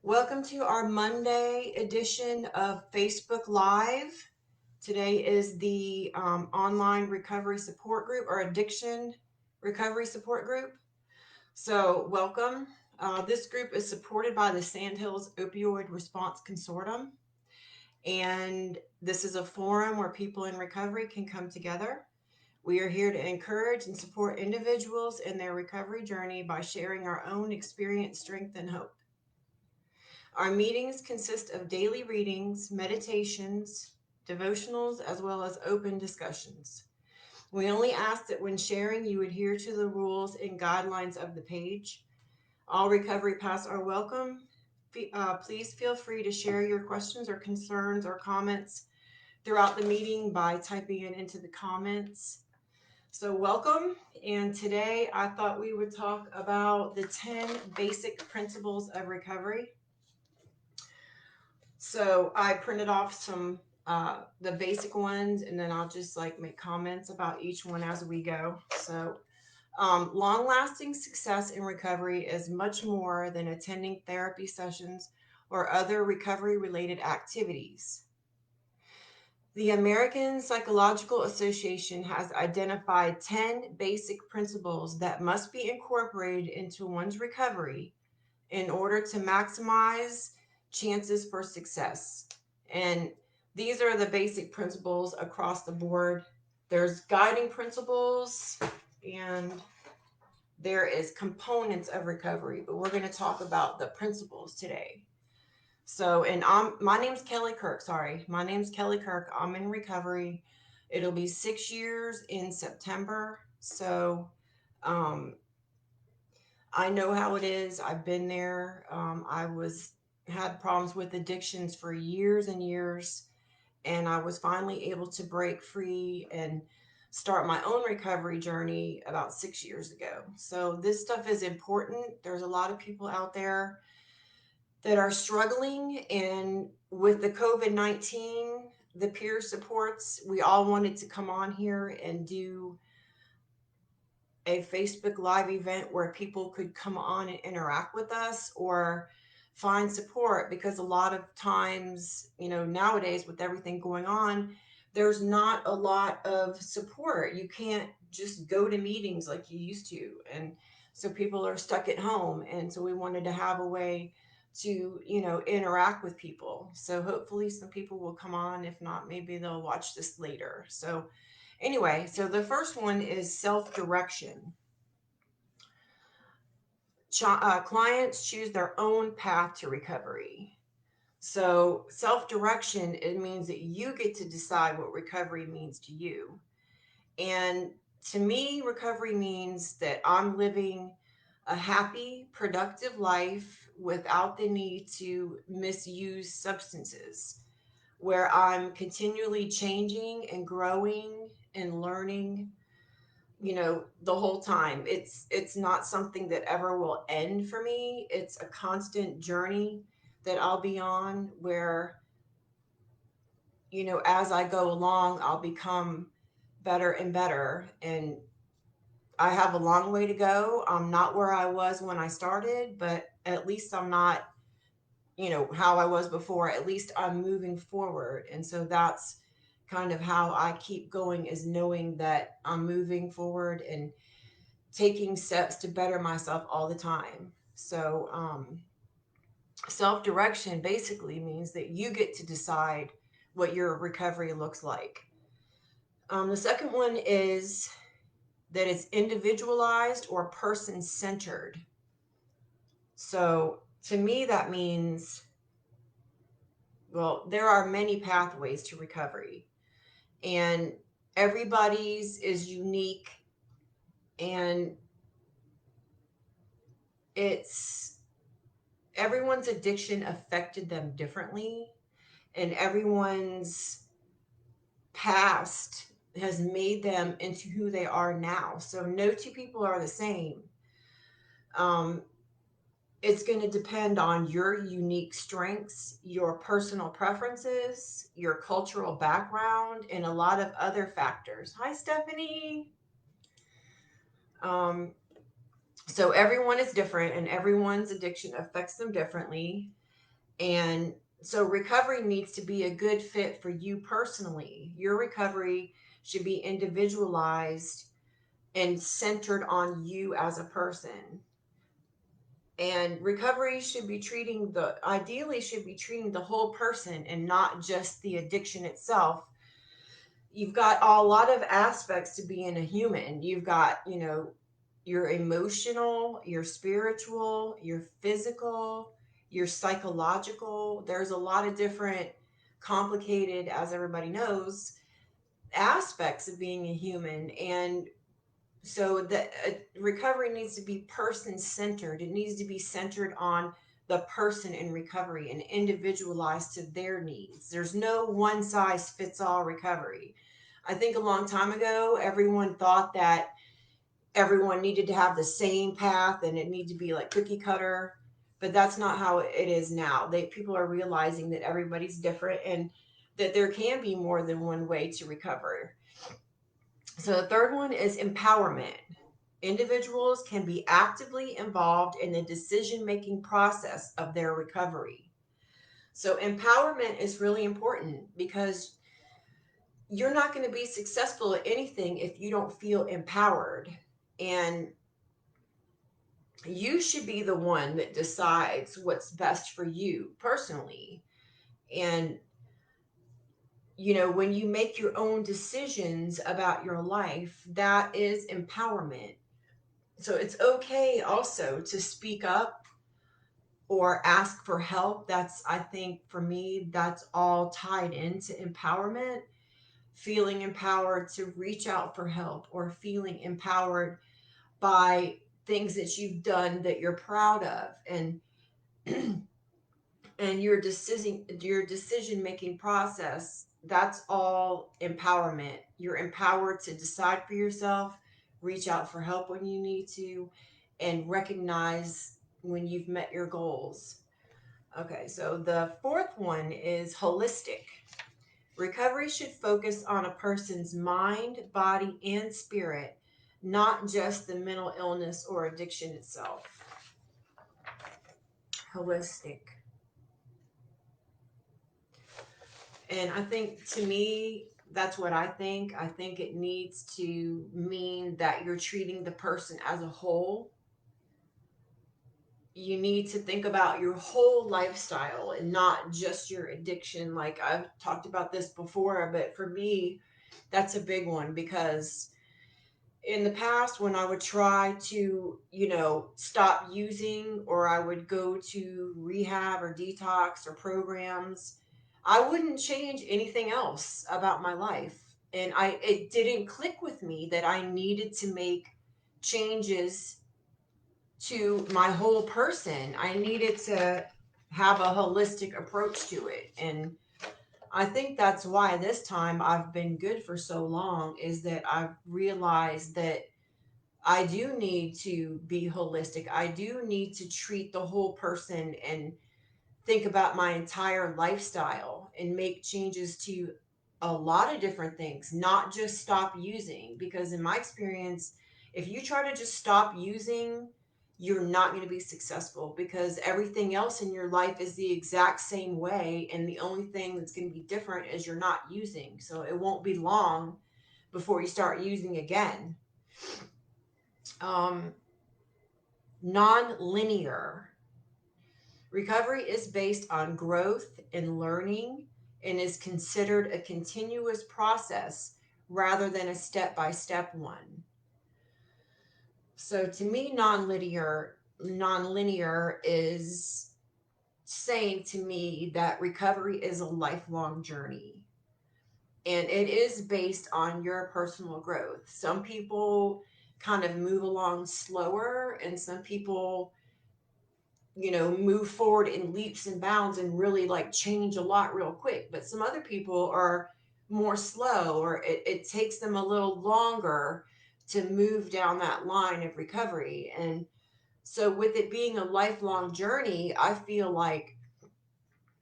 Welcome to our Monday edition of Facebook Live. Today is the online recovery support group or addiction recovery support group. So, welcome. This group is supported by the Sandhills Opioid Response Consortium, and this is a forum where people in recovery can come together. We are here to encourage and support individuals in their recovery journey by sharing our own experience, strength, and hope. Our meetings consist of daily readings, meditations, devotionals, as well as open discussions. We only ask that when sharing, you adhere to the rules and guidelines of the page. All recovery paths are welcome. Please feel free to share your questions or concerns or comments throughout the meeting by typing it into the comments. So, welcome. And today I thought we would talk about the 10 basic principles of recovery. So I printed off some the basic ones, and then I'll just make comments about each one as we go. So long-lasting success in recovery is much more than attending therapy sessions or other recovery-related activities. The American Psychological Association has identified 10 basic principles that must be incorporated into one's recovery in order to maximize chances for success. And these are the basic principles across the board. There's guiding principles and there is components of recovery, but we're going to talk about the principles today. So, and my name's Kelly Kirk. Sorry, my name's Kelly Kirk. I'm in recovery. It'll be 6 years in September. So, I know how it is. I've been there. Had problems with addictions for years and years, and I was finally able to break free and start my own recovery journey about 6 years ago. So this stuff is important. There's a lot of people out there that are struggling, and with the COVID-19, the peer supports, we all wanted to come on here and do a Facebook Live event where people could come on and interact with us or find support, because a lot of times, nowadays with everything going on, there's not a lot of support. You can't just go to meetings like you used to. And so people are stuck at home. And so we wanted to have a way to, interact with people. So hopefully some people will come on. If not, maybe they'll watch this later. So anyway, so the first one is self-direction. Clients choose their own path to recovery. So self-direction, it means that you get to decide what recovery means to you. And to me, recovery means that I'm living a happy, productive life without the need to misuse substances, where I'm continually changing and growing and learning, the whole time. It's not something that ever will end for me. It's a constant journey that I'll be on, where, as I go along, I'll become better and better. And I have a long way to go. I'm not where I was when I started, but at least I'm not, how I was before. At least I'm moving forward. And so that's kind of how I keep going, is knowing that I'm moving forward and taking steps to better myself all the time. So, self direction basically means that you get to decide what your recovery looks like. The second one is that it's individualized or person centered. So, to me, that means, well, there are many pathways to recovery, and everybody's is unique, and it's everyone's addiction affected them differently, and everyone's past has made them into who they are now. So no two people are the same. Um, it's going to depend on your unique strengths, your personal preferences, your cultural background, and a lot of other factors. Hi, Stephanie. So everyone is different, and everyone's addiction affects them differently. And so recovery needs to be a good fit for you personally. Your recovery should be individualized and centered on you as a person. And recovery should be treating the ideally should be treating the whole person and not just the addiction itself. You've got a lot of aspects to being a human. You've got, your emotional, your spiritual, your physical, your psychological. There's a lot of different complicated, as everybody knows, aspects of being a human. And so the recovery needs to be person centered. It needs to be centered on the person in recovery and individualized to their needs. There's no one size fits all recovery. I think a long time ago, everyone thought that everyone needed to have the same path and it needed to be like cookie cutter, but that's not how it is now. People are realizing that everybody's different and that there can be more than one way to recover. So the third one is empowerment. Individuals can be actively involved in the decision making process of their recovery. So empowerment is really important because you're not going to be successful at anything if you don't feel empowered. And you should be the one that decides what's best for you personally. And, when you make your own decisions about your life, that is empowerment. So it's okay also to speak up or ask for help. I think for me, that's all tied into empowerment. Feeling empowered to reach out for help or feeling empowered by things that you've done that you're proud of. And your decision making process, that's all empowerment. You're empowered to decide for yourself, reach out for help when you need to, and recognize when you've met your goals. Okay, so the fourth one is holistic. Recovery should focus on a person's mind, body, and spirit, not just the mental illness or addiction itself. Holistic. And I think, to me, that's what I think. I think it needs to mean that you're treating the person as a whole. You need to think about your whole lifestyle and not just your addiction. Like I've talked about this before, but for me, that's a big one because in the past, when I would try to, stop using, or I would go to rehab or detox or programs, I wouldn't change anything else about my life. And it didn't click with me that I needed to make changes to my whole person. I needed to have a holistic approach to it. And I think that's why this time I've been good for so long, is that I've realized that I do need to be holistic. I do need to treat the whole person and think about my entire lifestyle and make changes to a lot of different things, not just stop using. Because in my experience, if you try to just stop using, you're not going to be successful because everything else in your life is the exact same way. And the only thing that's going to be different is you're not using. So it won't be long before you start using again. Um, Non-linear. Recovery is based on growth and learning and is considered a continuous process rather than a step-by-step one. So to me, non-linear is saying to me that recovery is a lifelong journey. And it is based on your personal growth. Some people kind of move along slower, and some people move forward in leaps and bounds and really like change a lot real quick. But some other people are more slow, or it takes them a little longer to move down that line of recovery. And so, with it being a lifelong journey, I feel like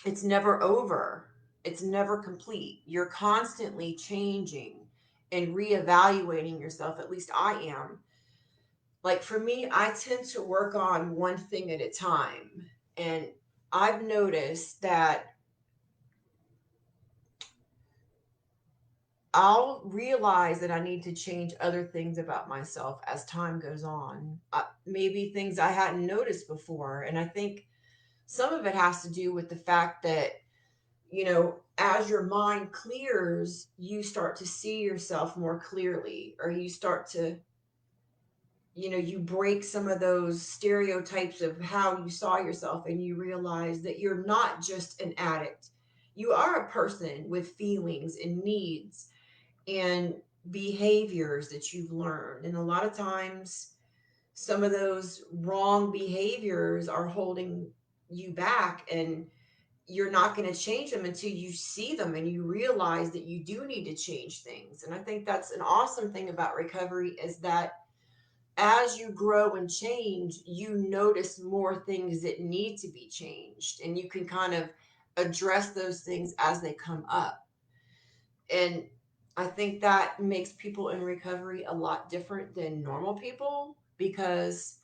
it's never over, it's never complete. You're constantly changing and reevaluating yourself. At least I am. Like for me, I tend to work on one thing at a time. And I've noticed that I'll realize that I need to change other things about myself as time goes on. Maybe things I hadn't noticed before. And I think some of it has to do with the fact that, as your mind clears, you start to see yourself more clearly, or you start to, you break some of those stereotypes of how you saw yourself, and you realize that you're not just an addict. You are a person with feelings and needs and behaviors that you've learned. And a lot of times, some of those wrong behaviors are holding you back, and you're not going to change them until you see them and you realize that you do need to change things. And I think that's an awesome thing about recovery, is that as you grow and change, you notice more things that need to be changed, and you can kind of address those things as they come up. And I think that makes people in recovery a lot different than normal people, because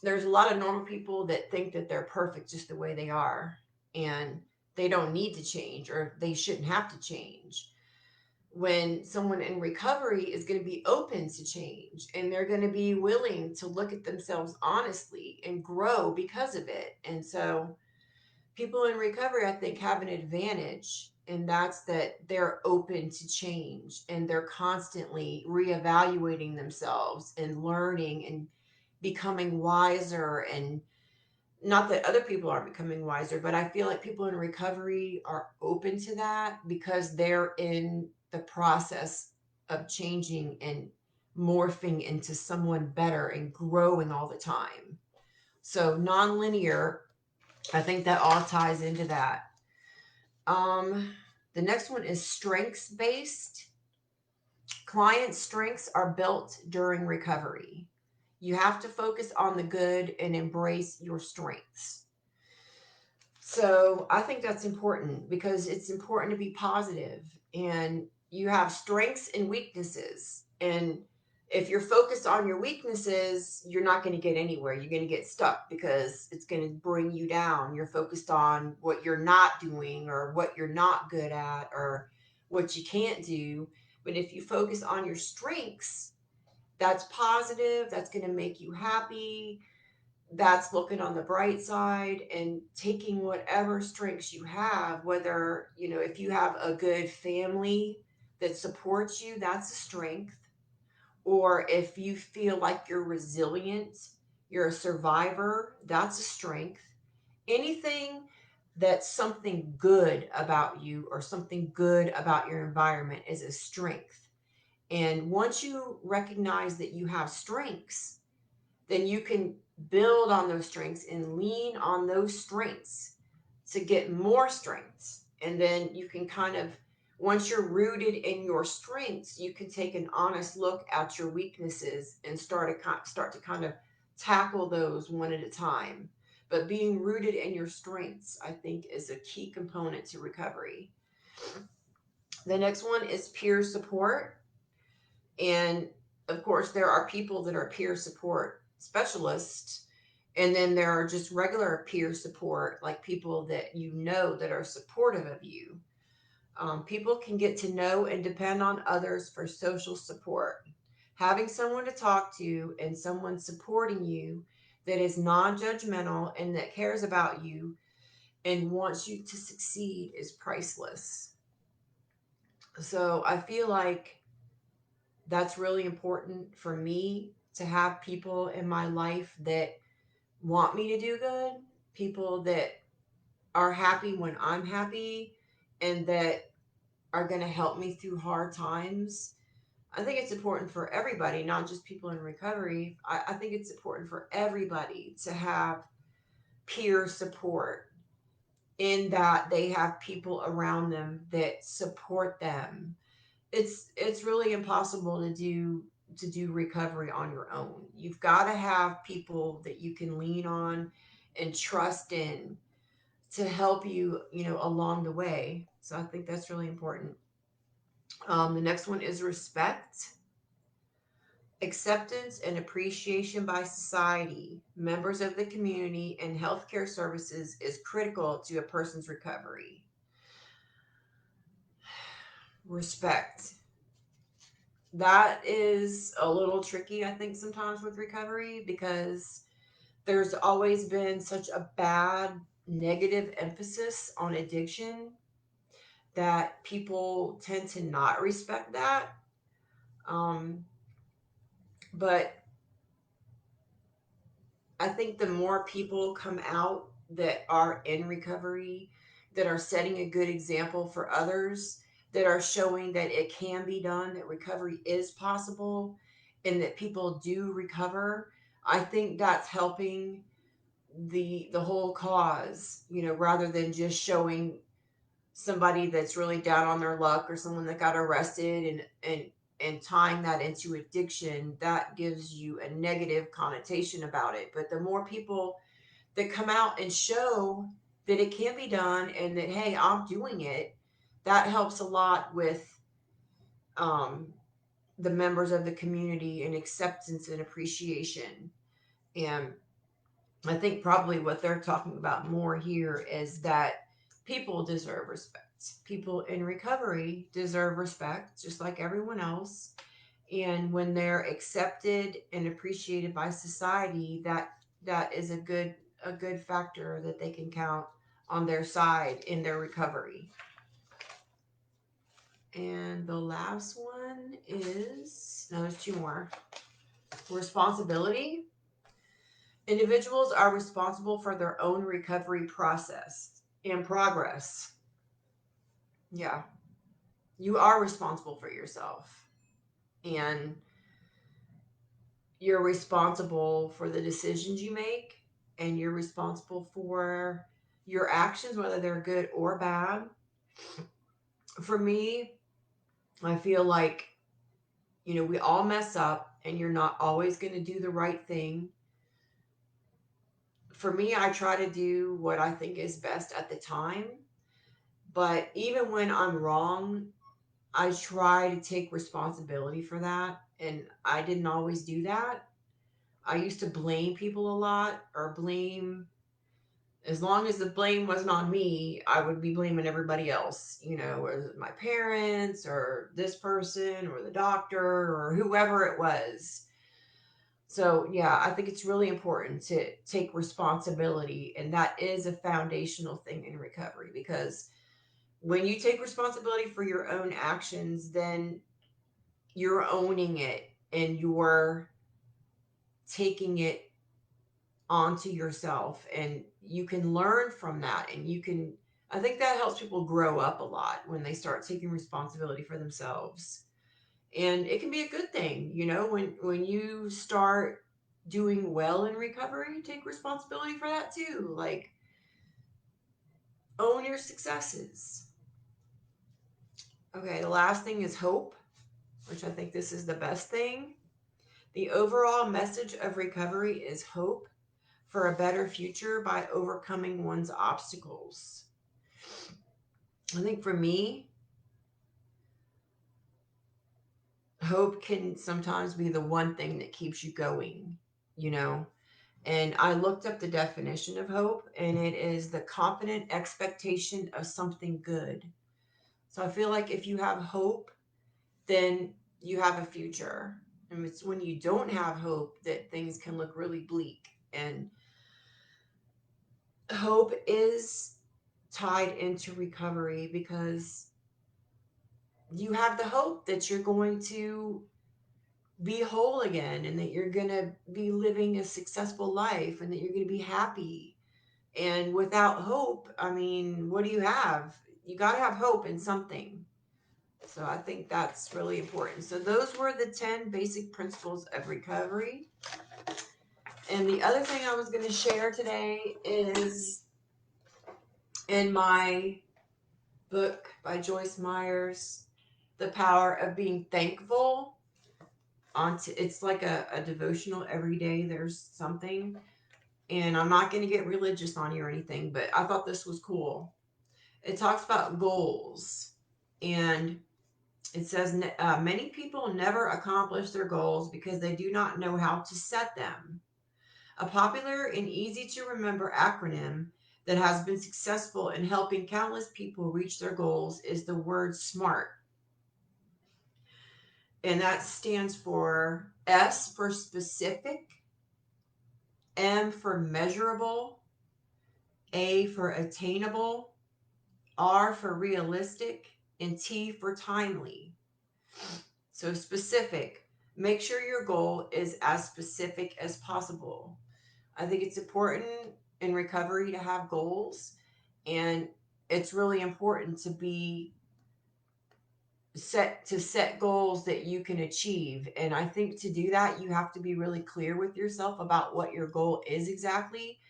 there's a lot of normal people that think that they're perfect just the way they are, and they don't need to change, or they shouldn't have to change. When someone in recovery is going to be open to change, and they're going to be willing to look at themselves honestly and grow because of it. And so people in recovery, I think, have an advantage, and that's that they're open to change, and they're constantly reevaluating themselves and learning and becoming wiser. And not that other people aren't becoming wiser, but I feel like people in recovery are open to that because they're in the process of changing and morphing into someone better and growing all the time. So nonlinear, I think that all ties into that. Um, the next one is strengths based. Client strengths are built during recovery. You have to focus on the good and embrace your strengths. So I think that's important, because it's important to be positive, and you have strengths and weaknesses. And if you're focused on your weaknesses, you're not going to get anywhere. You're going to get stuck because it's going to bring you down. You're focused on what you're not doing, or what you're not good at, or what you can't do. But if you focus on your strengths, that's positive, that's going to make you happy, that's looking on the bright side and taking whatever strengths you have. Whether, if you have a good family that supports you, that's a strength. Or if you feel like you're resilient, you're a survivor, that's a strength. Anything that's something good about you or something good about your environment is a strength. And once you recognize that you have strengths, then you can build on those strengths and lean on those strengths to get more strengths. And then you can kind of, once you're rooted in your strengths, you can take an honest look at your weaknesses and start to kind of tackle those one at a time. But being rooted in your strengths, I think, is a key component to recovery. The next one is peer support. And of course, there are people that are peer support specialists. And then there are just regular peer support, like people that that are supportive of you. People can get to know and depend on others for social support. Having someone to talk to and someone supporting you that is non judgmental and that cares about you and wants you to succeed is priceless. So I feel like that's really important for me, to have people in my life that want me to do good, people that are happy when I'm happy, and that are going to help me through hard times. I think it's important for everybody, not just people in recovery. I think it's important for everybody to have peer support, in that they have people around them that support them. It's really impossible to do recovery on your own. You've got to have people that you can lean on and trust in to help you, along the way. So I think that's really important. The next one is respect. Acceptance and appreciation by society, members of the community, and healthcare services is critical to a person's recovery. Respect. That is a little tricky, I think, sometimes with recovery because there's always been such a bad negative emphasis on addiction that people tend to not respect that. Um, but I think the more people come out that are in recovery, that are setting a good example for others, that are showing that it can be done, that recovery is possible, and that people do recover, I think that's helping the whole cause, rather than just showing somebody that's really down on their luck or someone that got arrested and tying that into addiction. That gives you a negative connotation about it. But the more people that come out and show that it can be done and that, hey, I'm doing it, that helps a lot with um, the members of the community and acceptance and appreciation. And I think probably what they're talking about more here is that people deserve respect. People in recovery deserve respect, just like everyone else. And when they're accepted and appreciated by society, that is a good factor that they can count on their side in their recovery. And the last one is, no, there's two more. Responsibility. Individuals are responsible for their own recovery process and progress. Yeah, you are responsible for yourself. And you're responsible for the decisions you make, and you're responsible for your actions, whether they're good or bad. For me, I feel like, we all mess up, and you're not always going to do the right thing. For me, I try to do what I think is best at the time. But even when I'm wrong, I try to take responsibility for that. And I didn't always do that. I used to blame people a lot, or blame, as long as the blame wasn't on me, I would be blaming everybody else, whether my parents or this person or the doctor or whoever it was. So, yeah, I think it's really important to take responsibility. And that is a foundational thing in recovery, because when you take responsibility for your own actions, then you're owning it and you're taking it onto yourself, and you can learn from that, and I think that helps people grow up a lot when they start taking responsibility for themselves. And it can be a good thing, when you start doing well in recovery, take responsibility for that too. Like, own your successes. Okay, the last thing is hope, which I think this is the best thing. The overall message of recovery is hope for a better future by overcoming one's obstacles. I think for me, hope can sometimes be the one thing that keeps you going, you know? And I looked up the definition of hope, and it is the confident expectation of something good. So I feel like if you have hope, then you have a future. And it's when you don't have hope that things can look really bleak. And hope is tied into recovery because you have the hope that you're going to be whole again, and that you're going to be living a successful life, and that you're going to be happy. And without hope, I mean, what do you have? You got to have hope in something. So I think that's really important. So those were the 10 basic principles of recovery. And the other thing I was going to share today is in my book by Joyce Myers, The Power of Being Thankful. It's like a devotional every day. There's something, and I'm not going to get religious on you or anything, but I thought this was cool. It talks about goals, and It says many people never accomplish their goals because they do not know how to set them. A popular and easy to remember acronym that has been successful in helping countless people reach their goals is the word SMART. And that stands for S for specific, M for measurable, A for attainable, R for realistic, and T for timely. So, specific. Make sure your goal is as specific as possible. I think it's important in recovery to have goals, and it's really important to be set goals that you can achieve. And I think to do that, you have to be really clear with yourself about what your goal is exactly.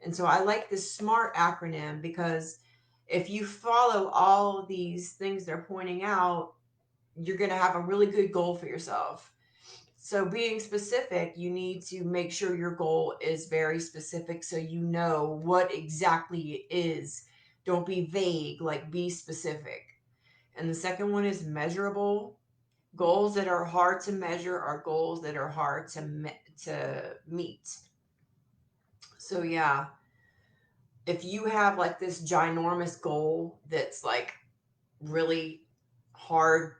And so I like the SMART acronym because if you follow all of these things they're pointing out, you're going to have a really good goal for yourself. So, being specific, you need to make sure your goal is very specific so you know what exactly it is. Don't be vague, like be specific. And the second one is measurable. Goals that are hard to measure are goals that are hard to meet. So, yeah, if you have like this ginormous goal that's like really hard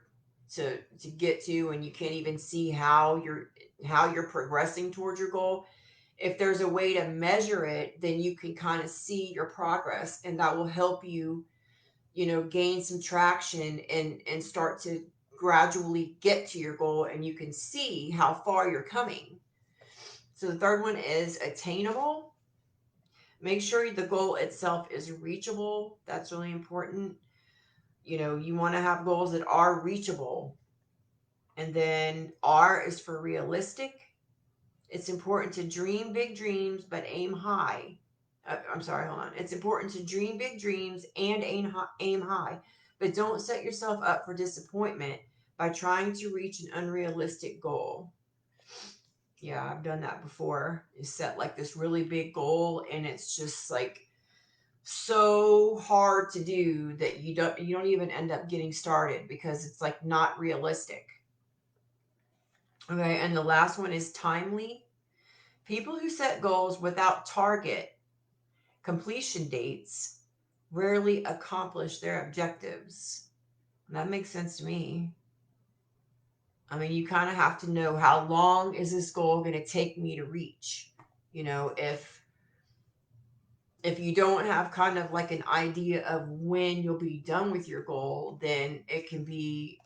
to get to and you can't even see how you're progressing towards your goal, if there's a way to measure it, then you can kind of see your progress, and that will help you, gain some traction and start to gradually get to your goal, and you can see how far you're coming. So the third one is attainable. Make sure the goal itself is reachable. That's really important. You want to have goals that are reachable. And then R is for realistic. It's important to dream big dreams, but aim high. I'm sorry, hold on. It's important to dream big dreams and aim high, but don't set yourself up for disappointment by trying to reach an unrealistic goal. Yeah, I've done that before. You set like this really big goal, and it's just like so hard to do that you don't even end up getting started because it's like not realistic. Okay, and the last one is timely. People who set goals without target completion dates rarely accomplish their objectives. That makes sense to me. I mean, you kind of have to know, how long is this goal going to take me to reach? If you don't have kind of like an idea of when you'll be done with your goal, then it can be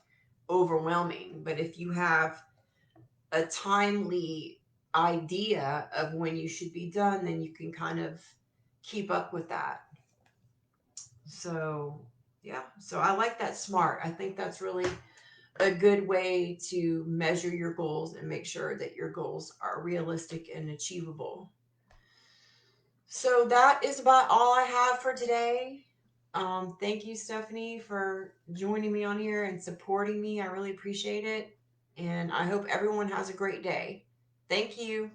overwhelming. But if you have a timely idea of when you should be done, then you can kind of keep up with that. So, yeah, so I like that SMART. I think that's really a good way to measure your goals and make sure that your goals are realistic and achievable. So, that is about all I have for today. Thank you, Stephanie, for joining me on here and supporting me. I really appreciate it. And I hope everyone has a great day. Thank you.